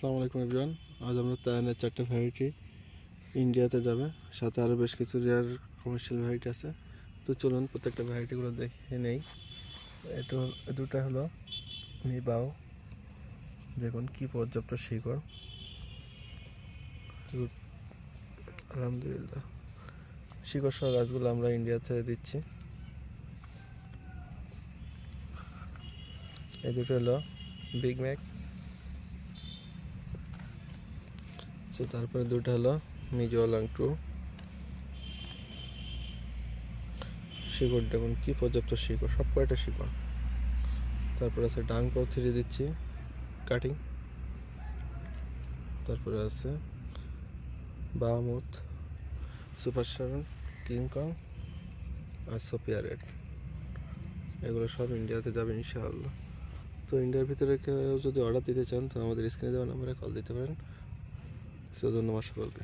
আসসালামু আলাইকুম এভরিওয়ান। আজ আমরা তায়ানের 4টা ভ্যারাইটি ইন্ডিয়াতে যাবে, সাথে আরও বেশ কিছু রেয়ার কমার্শিয়াল ভ্যারাইটি আছে। তো চলুন প্রত্যেকটা ভ্যারাইটিগুলো দেখে নেই। দুটা হলো মিবাও, দেখুন কি পর্যাপ্ত শিকড়, আলহামদুলিল্লাহ। শিকড় সহ গাছগুলো আমরা ইন্ডিয়াতে দিচ্ছি। এই দুটো হলো বিগ ম্যাক। তারপরে দুটো হলো মিজোয়ালাং টু। শিকড় দেখুন কি পর্যাপ্ত শিকড়, সব কয়টা শিকড়। তারপরে আছে ডাঙ্কো 3 দিচ্ছি কাটিং। তারপরে আছে বাহামুথ, সুপার শারন, কিংকং আর সোফিয়া রেড। এগুলো সব ইন্ডিয়াতে যাবে ইনশাআল্লাহ। তো ইন্ডিয়ার ভিতরে কেউ যদি অর্ডার দিতে চান তো আমাদের স্ক্রিনে দেওয়া নাম্বারে কল দিতে পারেন। সেজন্য সকলকে